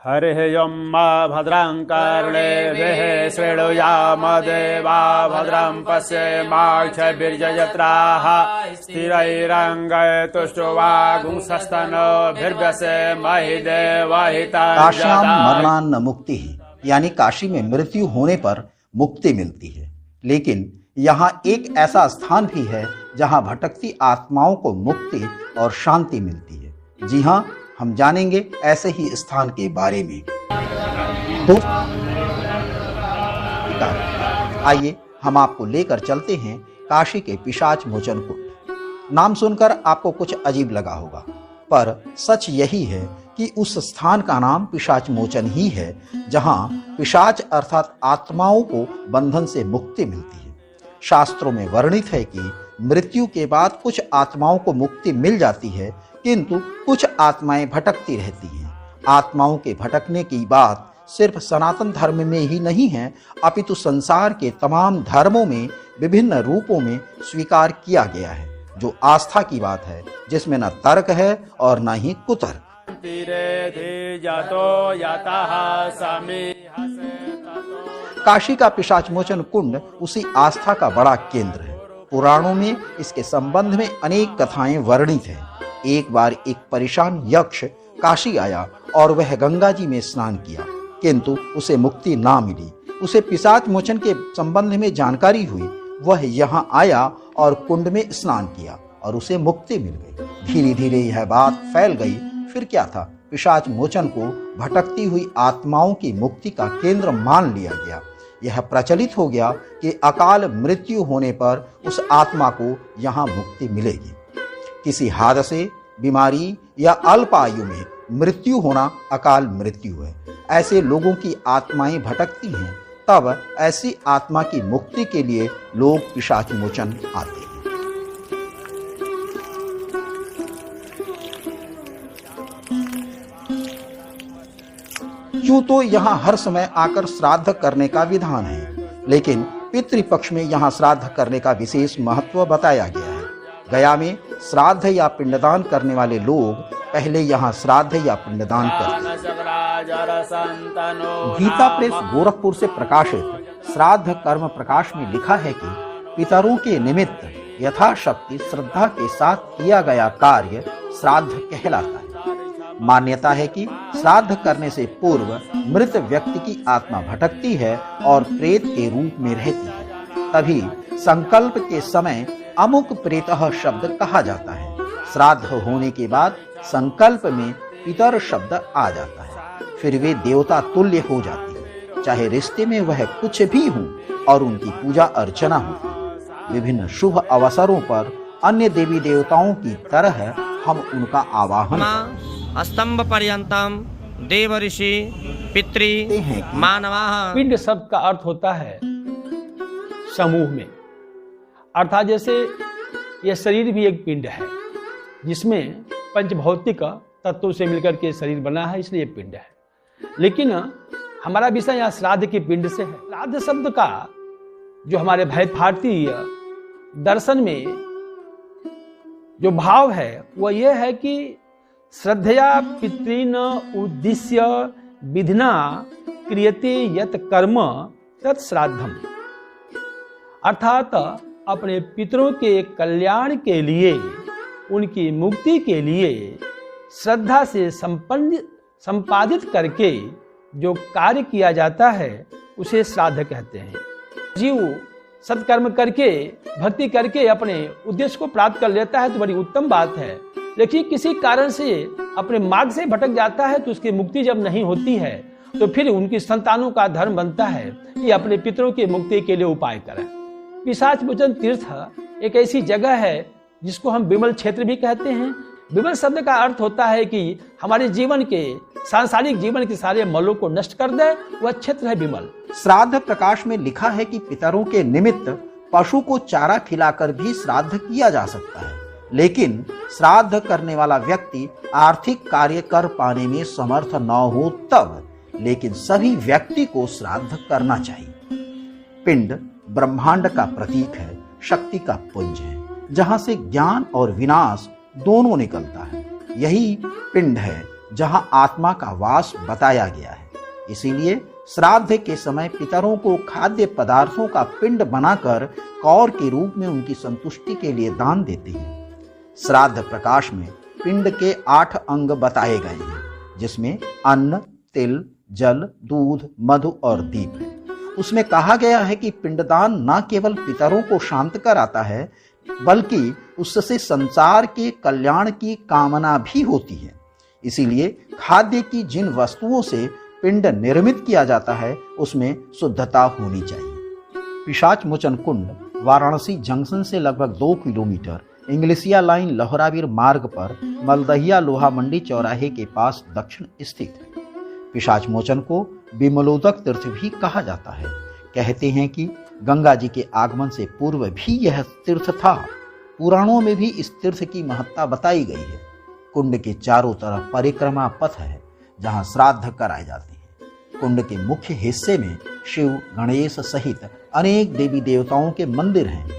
हरिः यं भद्रं कर्णेभिः शृणुयाम देवा भद्रं पश्येमाक्षभिर्यजत्राः स्थिरैरङ्गैस्तुष्ट्वागुंसस्तनोभिर्व्यसेमहि देवहितं काश्याम मरणान्न मुक्ति, यानी काशी में मृत्यु होने पर मुक्ति मिलती है। लेकिन यहाँ एक ऐसा स्थान भी है जहाँ भटकती आत्माओं को मुक्ति और शांति मिलती है। जी हाँ, हम जानेंगे ऐसे ही स्थान के बारे में। तो आइए हम आपको लेकर चलते हैं काशी के पिशाच मोचन कुंड। नाम सुनकर आपको कुछ अजीब लगा होगा, पर सच यही है कि उस स्थान का नाम पिशाच मोचन ही है जहां पिशाच अर्थात आत्माओं को बंधन से मुक्ति मिलती है। शास्त्रों में वर्णित है कि मृत्यु के बाद कुछ आत्माओं को मुक्ति मिल जाती है, किंतु कुछ आत्माएं भटकती रहती हैं। आत्माओं के भटकने की बात सिर्फ सनातन धर्म में ही नहीं है, अपितु संसार के तमाम धर्मों में विभिन्न रूपों में स्वीकार किया गया है, जो आस्था की बात है, जिसमें न तर्क है और न ही कुतर्क। काशी का पिशाचमोचन कुंड उसी आस्था का बड़ा केंद्र है। पुराणों में इसके संबंध में अनेक कथाएं वर्णित हैं। एक बार एक परेशान यक्ष काशी आया और वह गंगा जी में स्नान किया, किंतु उसे मुक्ति ना मिली। उसे पिशाच मोचन के संबंध में जानकारी हुई। वह यहाँ आया और कुंड में स्नान किया और उसे मुक्ति मिल गई। धीरे धीरे यह बात फैल गई। फिर क्या था, पिशाच मोचन को भटकती हुई आत्माओं की मुक्ति का केंद्र मान लिया गया। यह प्रचलित हो गया कि अकाल मृत्यु होने पर उस आत्मा को यहाँ मुक्ति मिलेगी। किसी हादसे, बीमारी या अल्प आयु में मृत्यु होना अकाल मृत्यु है। ऐसे लोगों की आत्माएं भटकती हैं, तब ऐसी आत्मा की मुक्ति के लिए लोग पिशाच मोचन आते हैं। यूं तो यहाँ हर समय आकर श्राद्ध करने का विधान है, लेकिन पितृपक्ष में यहाँ श्राद्ध करने का विशेष महत्व बताया गया है। गया में श्राद्ध या पिंडदान करने वाले लोग पहले यहाँ श्राद्ध या पिंडदान करते हैं। गीता प्रेस गोरखपुर से प्रकाशित श्राद्ध कर्म प्रकाश में लिखा है कि पितरों के निमित्त यथाशक्ति श्रद्धा के साथ किया गया कार्य श्राद्ध कहलाता है। मान्यता है कि श्राद्ध करने से पूर्व मृत व्यक्ति की आत्मा भटकती है और प्रेत के रूप में रहती है। तभी संकल्प के समय अमुक प्रेतः शब्द कहा जाता है। श्राद्ध होने के बाद संकल्प में पितर शब्द आ जाता है। फिर वे देवता तुल्य हो जाती है, चाहे रिश्ते में वह कुछ भी हो, और उनकी पूजा अर्चना होती है। विभिन्न शुभ अवसरों पर अन्य देवी देवताओं की तरह हम उनका आवाहन स्तंभ पर्यंतम देव ऋषि पितृ मानवाः। पिंड शब्द का अर्थ होता है समूह में, अर्थात जैसे यह शरीर भी एक पिंड है जिसमें पंचभौतिक तत्वों से मिलकर के शरीर बना है, इसलिए पिंड है। लेकिन हमारा विषय यहाँ श्राद्ध के पिंड से है। श्राद्ध शब्द का जो हमारे भारतीय दर्शन में जो भाव है वह यह है कि श्रद्धया पितॄन् उद्दिश्य विधिना क्रियते यत् कर्म तत् श्राद्धम, अर्थात अपने पितरों के कल्याण के लिए, उनकी मुक्ति के लिए श्रद्धा से संपादित करके जो कार्य किया जाता है उसे श्राद्ध कहते हैं। जीव सत्कर्म करके, भक्ति करके अपने उद्देश्य को प्राप्त कर लेता है तो बड़ी उत्तम बात है। लेकिन किसी कारण से अपने मार्ग से भटक जाता है तो उसकी मुक्ति जब नहीं होती है तो फिर उनकी संतानों का धर्म बनता है कि अपने पितरों की मुक्ति के लिए उपाय करें। पिशाच मोचन तीर्थ एक ऐसी जगह है जिसको हम विमल क्षेत्र भी कहते हैं। विमल शब्द का अर्थ होता है कि हमारे जीवन के, सांसारिक जीवन के सारे मलों को नष्ट कर दे, वह क्षेत्र है विमल। श्राद्ध प्रकाश में लिखा है कि पितरों के निमित्त पशु को चारा खिलाकर भी श्राद्ध किया जा सकता है, लेकिन श्राद्ध करने वाला व्यक्ति आर्थिक कार्य कर पाने में समर्थ न हो तब। लेकिन सभी व्यक्ति को श्राद्ध करना चाहिए। पिंड ब्रह्मांड का प्रतीक है, शक्ति का पुंज है, जहां से ज्ञान और विनाश दोनों निकलता है। यही पिंड है जहां आत्मा का वास बताया गया है। इसीलिए श्राद्ध के समय पितरों को खाद्य पदार्थों का पिंड बनाकर कौर के रूप में उनकी संतुष्टि के लिए दान देते हैं। श्राद्ध प्रकाश में पिंड के 8 अंग बताए गए हैं, जिसमें अन्न, तिल, जल, दूध, मधु और दीप है। उसमें कहा गया है कि पिंडदान न केवल पितरों को शांत कराता है, बल्कि उससे संसार के कल्याण की कामना भी होती है। इसीलिए खाद्य की जिन वस्तुओं से पिंड निर्मित किया जाता है उसमें शुद्धता होनी चाहिए। पिशाच मोचन कुंड वाराणसी जंक्शन से लगभग 2 किलोमीटर इंग्लिसिया लाइन लहरावीर मार्ग पर मलदहिया लोहा मंडी चौराहे के पास दक्षिण स्थित है। पिशाच मोचन को विमलोदक तीर्थ भी कहा जाता है। कहते हैं कि गंगा जी के आगमन से पूर्व भी यह तीर्थ था। पुराणों में भी इस तीर्थ की महत्ता बताई गई है। कुंड के चारों तरफ परिक्रमा पथ है, जहां श्राद्ध कराए जाते हैं। कुंड के मुख्य हिस्से में शिव, गणेश सहित अनेक देवी देवताओं के मंदिर हैं।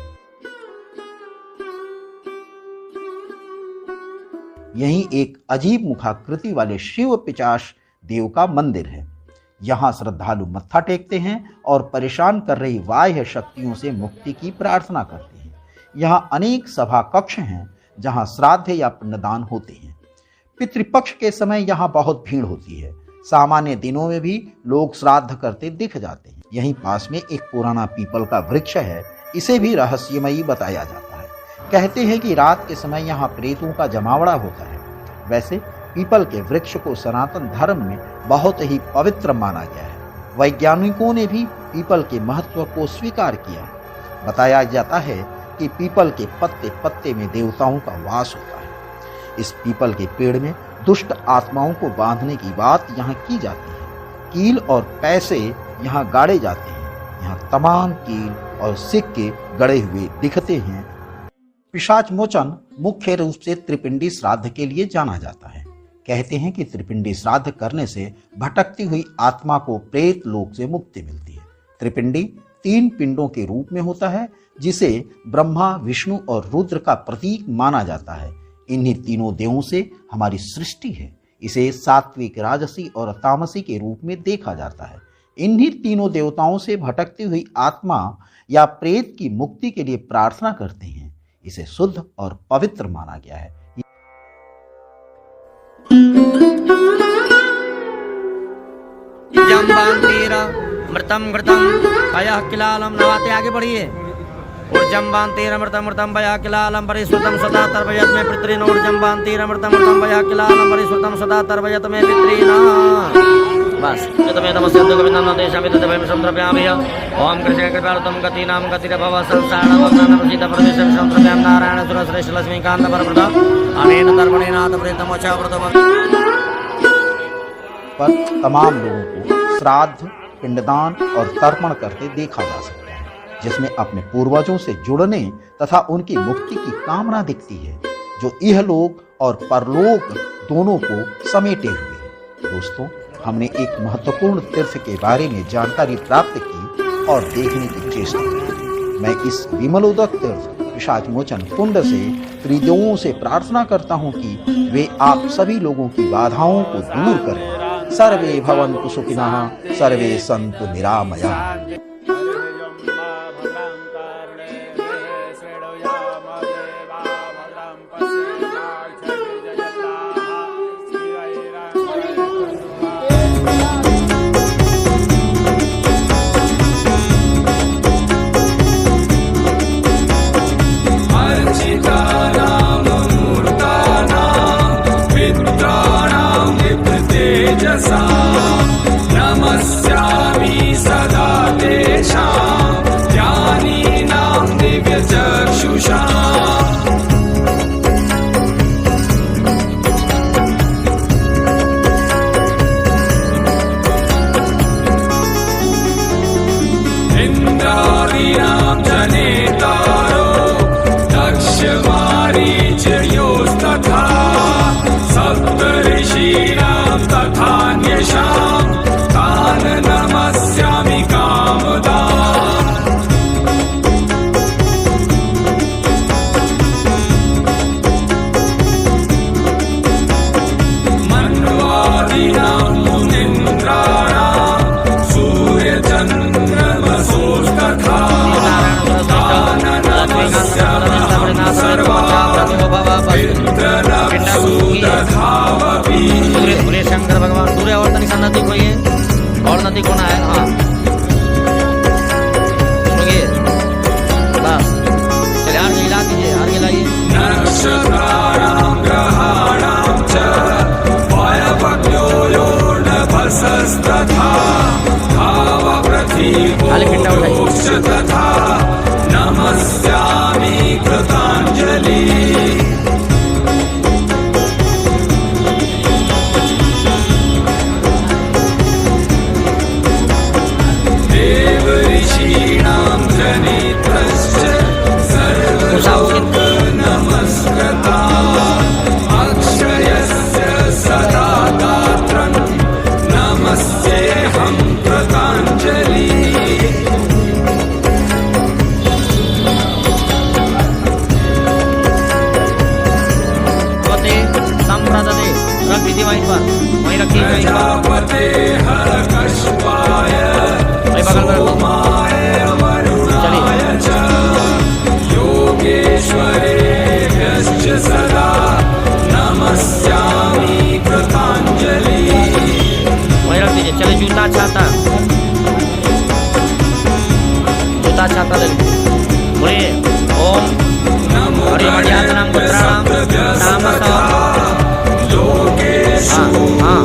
यहीं एक अजीब मुखाकृति वाले शिव पिशाच देव का मंदिर है। यहाँ श्रद्धालु मत्था टेकते हैं और परेशान कर रही बाह्य शक्तियों से मुक्ति की प्रार्थना करते हैं। यहाँ अनेक सभा कक्ष हैं, जहाँ श्राद्ध या पिंडदान होते हैं। पितृपक्ष के समय यहाँ बहुत भीड़ होती है। सामान्य दिनों में भी लोग श्राद्ध करते दिख जाते हैं। यहीं पास में एक पुराना पीपल का वृक्ष है, इसे भी रहस्यमयी बताया जाता है। कहते हैं कि रात के समय यहाँ प्रेतों का जमावड़ा होता है। वैसे पीपल के वृक्ष को सनातन धर्म में बहुत ही पवित्र माना गया है। वैज्ञानिकों ने भी पीपल के महत्व को स्वीकार किया है। बताया जाता है कि पीपल के पत्ते पत्ते में देवताओं का वास होता है। इस पीपल के पेड़ में दुष्ट आत्माओं को बांधने की बात यहाँ की जाती है। कील और पैसे यहाँ गाड़े जाते हैं। यहाँ तमाम कील और सिक्के गड़े हुए दिखते हैं। पिशाच मोचन मुख्य रूप से त्रिपिंडी श्राद्ध के लिए जाना जाता है। कहते हैं कि त्रिपिंडी श्राद्ध करने से भटकती हुई आत्मा को प्रेत लोक से मुक्ति मिलती है। त्रिपिंडी 3 पिंडों के रूप में होता है, जिसे ब्रह्मा, विष्णु और रुद्र का प्रतीक माना जाता है। इन्हीं तीनों देवों से हमारी सृष्टि है। इसे सात्विक, राजसी और तामसी के रूप में देखा जाता है। इन्हीं तीनों देवताओं से भटकती हुई आत्मा या प्रेत की मुक्ति के लिए प्रार्थना करते हैं। इसे शुद्ध और पवित्र माना गया है। मृतम घृतम भया किलालम नवाते आगे बढ़िए। ऊर्जम्बांतीर मृतम मृतम भया किलालम परिश्रुतम सदा तर्वयत में पितृन। ऊर्जम्बांतीर मृतम मृतम भया किलालम परिश्रुतम सदा तर्वयत में पितृना। बस तमे नमस्ते गोविंदम देशामि तदेवं संद्रव्यामि। ओम कृष्ण कृपालुतम गतिनां गतिरभव संसारणं वन्दनं परमेश्वरं संद्रव्यां नारायण सुरश्रेष्ठ लक्ष्मीकांत परप्रदा अनेन धर्मणेनाथ प्रेतमोचा व्रतम। पर तमाम लोगों को श्राद्ध, पिंडदान और तर्पण करते देखा जा सकता है, जिसमें अपने पूर्वजों से जुड़ने तथा उनकी मुक्ति की कामना दिखती है, जो इहलोक और परलोक दोनों को समेटे हुए है। दोस्तों, हमने एक महत्वपूर्ण तीर्थ के बारे में जानकारी प्राप्त की और देखने की चेष्टा की। मैं इस विमलोदक तीर्थ पिशाच मोचन कुंड से त्रिदेवों से प्रार्थना करता हूँ कि वे आप सभी लोगों की बाधाओं को दूर करें। सर्वे भवन्तु सुखिनः, सर्वे सन्तु निरामयाः। नमस्यामि सदा तेषां ज्ञानीनां दिव्यचक्षुषाम्। इन्द्रादीनां जनेतारो दक्ष मारीचयोस्तथा सप्तऋषीणां तथान्येषां तान् नमस्यामि कामदाम्। तो निकल नदी को ये और नदी कोना है। हाँ सुनिए बस चलिए आर गिला दीजिए, आर गिलाइए। नक्षत्राणां ग्रहाणां च वायव्यो योर्नभसस्तथा भावपृथिव्योश्च तथा नमस्यामि कृताञ्जलि। देवऋषीणां जनित्रश्च नमस्कृता अक्षयस्य सदा गात्रं नमस्तेऽहं कृताञ्जलि। संप्रदते रख दीजिए वहीं पर, वहीं रखिए वहीं पर। प्रजापतेः कश्यपाय वहीं बगल में रखो। वरुणाय च योगेश्वरेभ्यश्च सदा नमस्यामि कृताञ्जलि। वहीं रख दीजिए। चलिए जूता छाता, जूता छाता ले बोलिए। ओम हरि मर्यादनां पुत्राणां नामः। हाँ हाँ